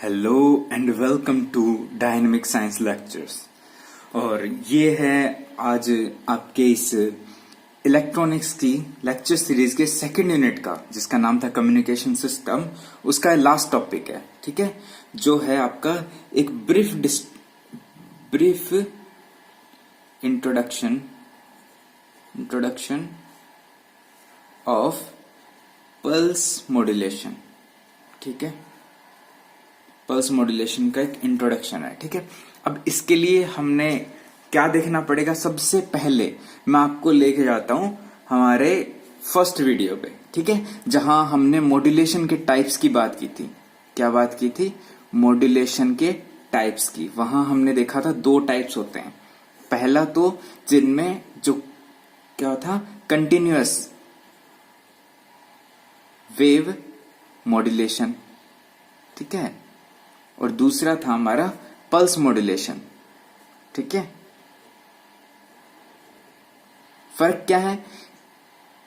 Hello and welcome to dynamic science lectures. और ये है आज आपके इस इलेक्ट्रॉनिक्स की लेक्चर सीरीज के सेकंड यूनिट का, जिसका नाम था कम्युनिकेशन सिस्टम। उसका लास्ट टॉपिक है, ठीक है, जो है आपका एक brief introduction of pulse modulation. ठीक है, पल्स मॉड्यूलेशन का एक इंट्रोडक्शन है। ठीक है, अब इसके लिए हमने क्या देखना पड़ेगा? सबसे पहले मैं आपको लेके जाता हूं हमारे फर्स्ट वीडियो पे, ठीक है, जहां हमने मॉड्यूलेशन के टाइप्स की बात की थी। क्या बात की थी? मॉड्यूलेशन के टाइप्स की। वहां हमने देखा था दो टाइप्स होते हैं। पहला तो जिनमें जो क्या था, कंटिन्यूअस वेव मॉड्यूलेशन, ठीक है, और दूसरा था हमारा पल्स मॉड्यूलेशन। ठीक है, फर्क क्या है,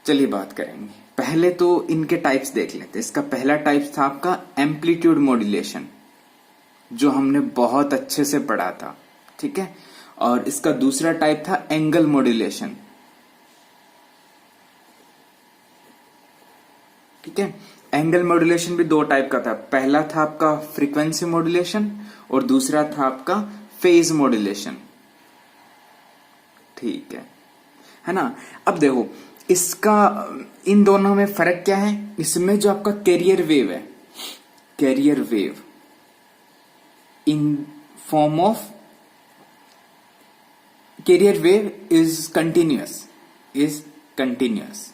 चलिए बात करेंगे। पहले तो इनके टाइप्स देख लेते हैं। इसका पहला टाइप था आपका एम्पलीट्यूड मॉड्यूलेशन, जो हमने बहुत अच्छे से पढ़ा था। ठीक है, और इसका दूसरा टाइप था एंगल मॉड्यूलेशन। ठीक है, एंगल मॉड्यूलेशन भी दो टाइप का था। पहला था आपका फ्रीक्वेंसी मॉड्यूलेशन और दूसरा था आपका फेज मॉड्यूलेशन। ठीक है ना। अब देखो इसका, इन दोनों में फर्क क्या है? इसमें जो आपका कैरियर वेव है, carrier wave in form of carrier wave is continuous,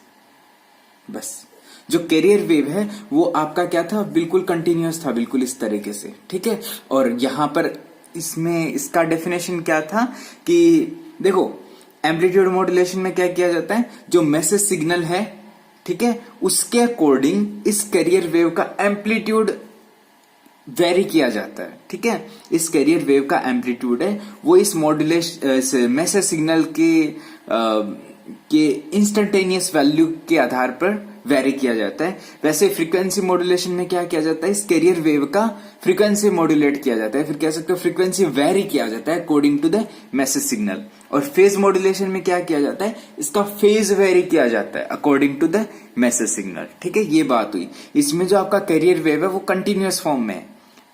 बस। जो कैरियर वेव है वो आपका क्या था, बिल्कुल कंटिन्यूअस था, बिल्कुल इस तरीके से। ठीक है, और यहां पर इसमें इसका डेफिनेशन क्या था कि देखो, एम्पलीट्यूड मॉड्यूलेशन में क्या किया जाता है, जो मैसेज सिग्नल है, ठीक है, उसके अकॉर्डिंग इस कैरियर वेव का एम्पलीट्यूड वेरी किया जाता है। ठीक है, इस कैरियर वेव का एम्पलीट्यूड है वो इस मॉड्यूलेशन मैसेज सिग्नल के इंस्टेंटेनियस वैल्यू के आधार पर वेरी किया जाता है। वैसे फ्रीक्वेंसी मॉड्यूलेशन में क्या किया जाता है, इस कैरियर वेव का फ्रीक्वेंसी मॉड्यूलेट किया जाता है, फिर कह सकते हो फ्रीक्वेंसी वेरी किया जाता है according to the message signal. और फेज मॉड्यूलेशन में क्या किया जाता है, इसका फेज वेरी किया जाता है according to the message signal. ठीक है, ये बात हुई। इसमें जो आपका कैरियर वेव है वो कंटिन्यूअस फॉर्म में है।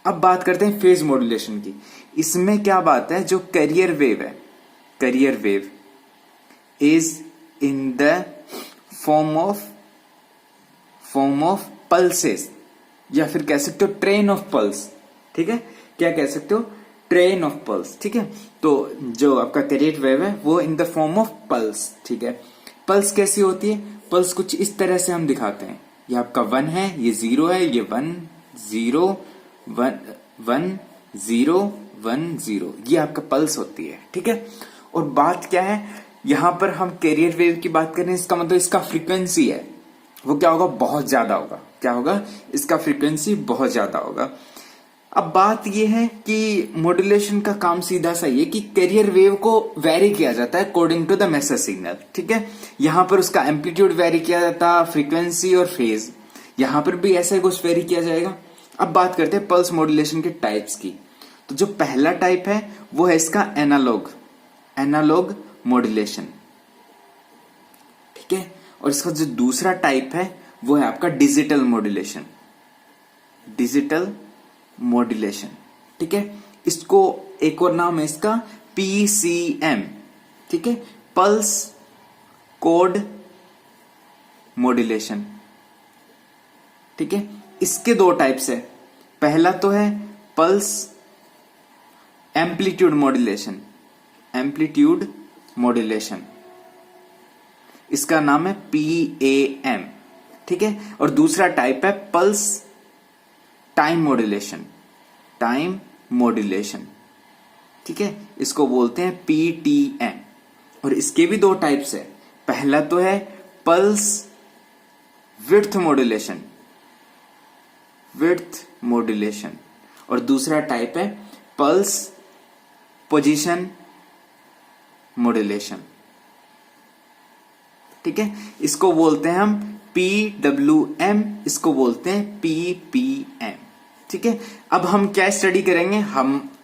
अब बात करते हैं फेज मॉड्यूलेशन की। इसमें क्या बात है, जो कैरियर वेव है, carrier wave is in the form of pulses, या फिर कह सकते हो ट्रेन ऑफ पल्स। ठीक है, क्या कह सकते हो, ट्रेन ऑफ पल्स। ठीक है, तो जो आपका कैरियर वेव है वो in the form of pulse. ठीक है, पल्स कैसी होती है? पल्स कुछ इस तरह से हम दिखाते हैं। ये आपका 1 है, ये 0 है, ये 1 0 1 1 0 1 0, ये आपका पल्स होती है। ठीक है, और बात क्या है, यहां पर हम कैरियर वेव की बात करें, इसका मतलब इसका फ्रीक्वेंसी है वो क्या होगा, बहुत ज्यादा होगा। क्या होगा, इसका फ्रीक्वेंसी बहुत ज्यादा होगा। अब बात यह है कि मॉड्यूलेशन का काम सीधा सा ये कि कैरियर वेव को वेरी किया जाता है according to the message signal. ठीक है, यहां पर उसका एम्पलीट्यूड वेरी किया जाता है, फ्रीक्वेंसी और फेज, यहां पर भी ऐसा ही कुछ वेरी किया जाएगा। अब बात करते हैं पल्स मॉड्यूलेशन के टाइप्स की। तो जो पहला टाइप है वो है इसका एनालॉग मॉड्यूलेशन। ठीक है, और इसका जो दूसरा टाइप है वो है आपका डिजिटल मॉड्यूलेशन। ठीक है, इसको एक और नाम है इसका PCM। ठीक है, पल्स कोड मॉड्यूलेशन। ठीक है, इसके दो टाइप्स है। पहला तो है पल्स एम्पलीट्यूड मॉड्यूलेशन, इसका नाम है PAM। ठीक है, और दूसरा टाइप है पल्स टाइम मॉड्यूलेशन। ठीक है, इसको बोलते हैं PTM। और इसके भी दो टाइप्स है। पहला तो है पल्स विड्थ मॉड्यूलेशन और दूसरा टाइप है पल्स पोजीशन मॉड्यूलेशन। ठीक है, इसको बोलते हैं हम PWM, इसको बोलते हैं PPM। ठीक है, अब हम क्या स्टडी करेंगे,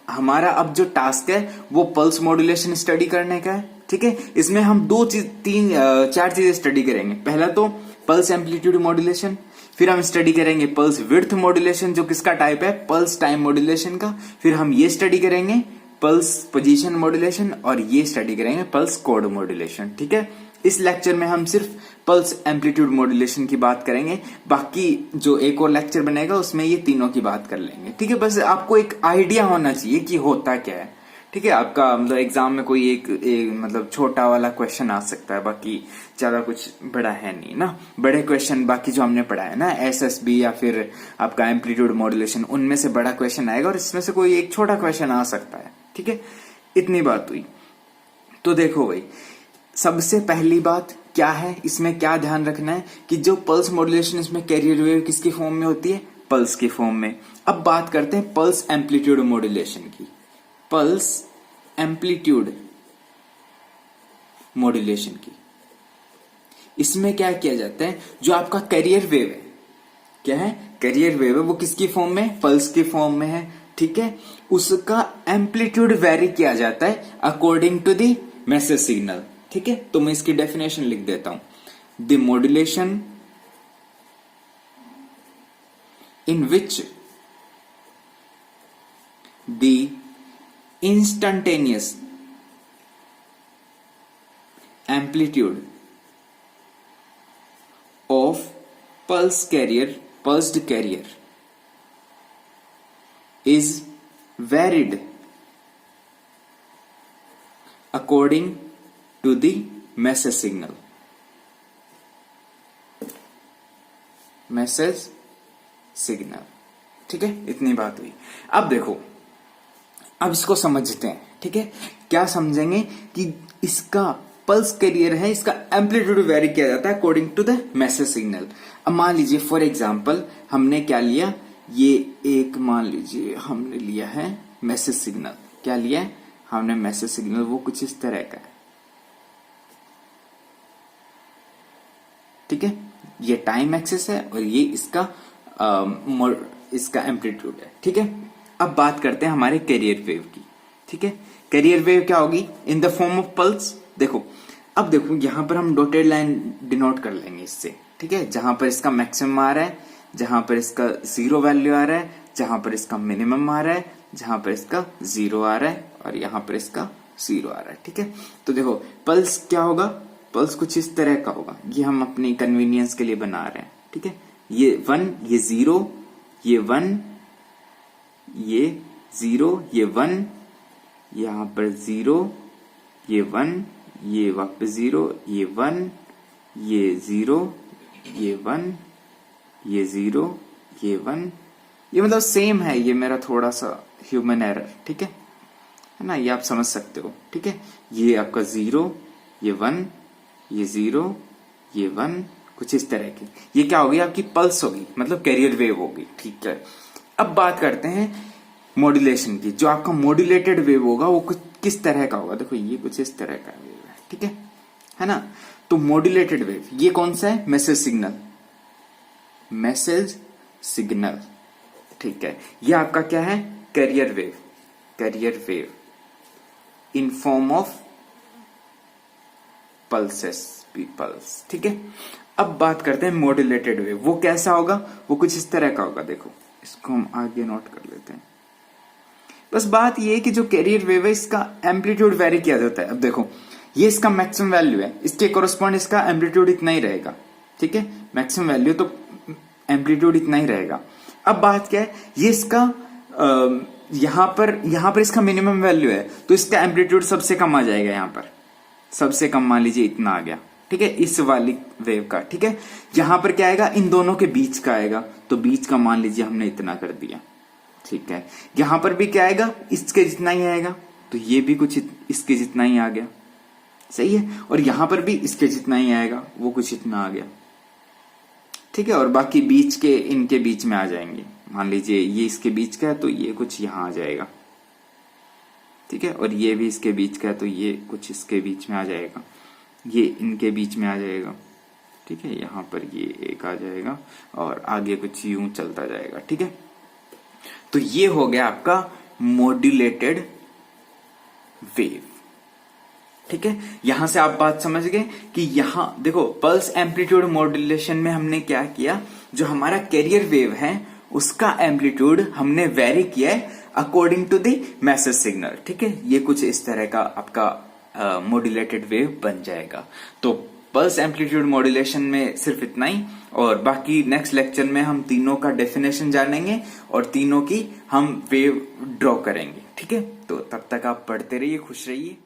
हमारा अब जो टास्क है वो पल्स मॉड्यूलेशन स्टडी करने का है। ठीक है, इसमें हम चार चीजें स्टडी करेंगे। पहला तो पल्स एम्पलीट्यूड मॉड्यूलेशन, फिर हम स्टडी करेंगे पल्स विड्थ मॉड्यूलेशन जो किसका टाइप है, पल्स टाइम मॉड्यूलेशन का। फिर हम ये स्टडी करेंगे पल्स पोजीशन मॉड्यूलेशन, और ये स्टडी करेंगे पल्स कोड मॉड्यूलेशन। ठीक है, इस लेक्चर में हम सिर्फ पल्स एम्पलीट्यूड मॉड्यूलेशन की बात करेंगे, बाकी जो एक और लेक्चर बनेगा उसमें ये तीनों की बात कर लेंगे। ठीक है, बस आपको एक आइडिया होना चाहिए कि होता क्या है। ठीक है, आपका मतलब एग्जाम में कोई एक मतलब छोटा वाला क्वेश्चन आ सकता है, बाकी ज्यादा कुछ बड़ा है नहीं ना। बड़े क्वेश्चन बाकी जो हमने पढ़ा है ना, SSB या फिर आपका एम्पलीट्यूड मॉड्यूलेशन, उनमें से बड़ा क्वेश्चन आएगा और इसमें से कोई एक छोटा क्वेश्चन आ सकता है। ठीक है, इतनी बात हुई। तो देखो भाई, सबसे पहली बात क्या है, इसमें क्या ध्यान रखना है कि जो पल्स मॉड्यूलेशन इसमें कैरियर वेव किसकी फॉर्म में होती है, पल्स की फॉर्म में। अब बात करते हैं पल्स एम्पलीट्यूड मॉड्यूलेशन की। पल्स एम्पलीट्यूड मॉड्यूलेशन की, इसमें क्या किया जाता है, जो आपका कैरियर वेव है, क्या है, कैरियर वेव है, वो किसकी फॉर्म में, पल्स की फॉर्म में है। ठीक है, उसका एम्पलीट्यूड वेरी किया जाता है according to the message signal. ठीक है, तो मैं इसकी डेफिनेशन लिख देता हूं। The modulation in which the instantaneous amplitude of pulsed carrier is varied according to the message signal. Message signal. ठीक है, इतनी बात हुई। अब देखो, अब इसको समझते हैं। ठीक है, क्या समझेंगे कि इसका पल्स कैरियर है, इसका एम्पलीट्यूड वेरी किया जाता है according to the message signal. अब मान लीजिए फॉर एग्जांपल हमने क्या लिया, ये एक मान लीजिए हमने लिया है मैसेज सिग्नल। क्या लिया है हमने मैसेज सिग्नल, वो कुछ इस तरह का है। ठीक है, ये टाइम एक्सिस है और ये इसका एम्पलीट्यूड है। ठीक है, अब बात करते हैं हमारे कैरियर वेव की। ठीक है, कैरियर वेव क्या होगी, in the form of pulse. देखो, अब देखो यहां पर हम डॉटेड लाइन डिनोट कर लेंगे इससे। ठीक है, जहां पर इसका मैक्सिमम आ रहा है, जहां पर इसका 0 वैल्यू आ रहा है, जहां पर इसका मिनिमम आ रहा है, जहां पर इसका 0 आ रहा है, और यहां पर इसका 0 आ रहा है। ठीक है, तो देखो पल्स क्या होगा, पल्स कुछ इस तरह का होगा। ये हम अपनी कन्वीनियंस के लिए बना रहे हैं। ठीक है, ये 1, ये 0, ये 1, ये 0, ये 1, यहां पर 0, ये 1, ये वापस 0, ये 1, ये 0, ये 1, ये 0, ये 1। ये मतलब सेम है, ये मेरा थोड़ा सा ह्यूमन एरर। ठीक है ना, ये आप समझ सकते हो। ठीक है, ये आपका 0, ये 1, ये 0, ये 1, कुछ इस तरह की। ये क्या होगी, आपकी पल्स होगी, मतलब कैरियर वेव होगी। ठीक है, अब बात करते हैं मॉड्यूलेशन की। जो आपका मॉड्यूलेटेड वेव होगा वो कुछ किस तरह का होगा, देखो ये कुछ इस तरह का वेव है। ठीक है ना, तो मॉड्यूलेटेड वेव ये कौन सा है, मैसेज सिग्नल, मैसेज सिग्नल। ठीक है, ये आपका क्या है, carrier wave, carrier wave in form of pulses, pulse. ठीक है, अब बात करते हैं मॉड्यूलेटेड वेव, वो कैसा होगा, वो कुछ इस तरह का होगा। देखो इसको हम आगे नोट कर लेते हैं। बस बात ये है कि जो कैरियर वेव है इसका एम्पलीट्यूड वेरी किया जाता है। अब देखो ये इसका मैक्सिमम वैल्यू है, इसके कोरस्पॉन्ड इसका एम्पलीट्यूड इतना ही रहेगा। ठीक है, मैक्सिमम वैल्यू तो एम्पलीट्यूड इतना ही रहेगा। अब बात क्या है, ये इसका यहां पर इसका मिनिमम वैल्यू है, तो इसका एम्पलीट्यूड सबसे कम आ जाएगा। यहां पर सबसे कम मान लीजिए इतना आ गया। ठीक है, इस वाली वेव का। ठीक है, यहां पर क्या आएगा, इन दोनों के बीच का आएगा, तो बीच का मान लीजिए हमने इतना कर दिया। ठीक है, यहां पर भी क्या आएगा, इसके जितना ही आएगा, तो ये भी कुछ इसके जितना ही आ गया। सही है, और यहां पर भी इसके जितना ही आएगा, वो कुछ इतना आ गया। ठीक है, और बाकी बीच के इनके बीच में आ जाएंगे। मान लीजिए ये इसके बीच का है तो ये कुछ यहां आ जाएगा। ठीक है, और ये भी इसके बीच का है तो ये कुछ इसके बीच में आ जाएगा। ये इनके बीच में आ जाएगा, ठीक है। यहां पर ये एक आ जाएगा और आगे कुछ यूं चलता जाएगा, ठीक है। तो ये हो गया आपका मॉड्यूलेटेड वेव, ठीक है। यहां से आप बात समझ गए कि यहां देखो पल्स एम्पलीट्यूड मॉड्यूलेशन में हमने क्या किया, जो हमारा कैरियर वेव है उसका एम्पलीट्यूड हमने वेरी किया है according to the message signal, ठीक है। ये कुछ इस तरह का आपका मॉड्यूलेटेड वेव बन जाएगा। तो पल्स एम्पलीट्यूड मॉड्यूलेशन में सिर्फ इतना ही, और बाकी नेक्स्ट लेक्चर में हम तीनों का डेफिनेशन जानेंगे और तीनों की हम वेव ड्रॉ करेंगे, ठीक है। तो तब तक आप पढ़ते रहिए, खुश रहिए।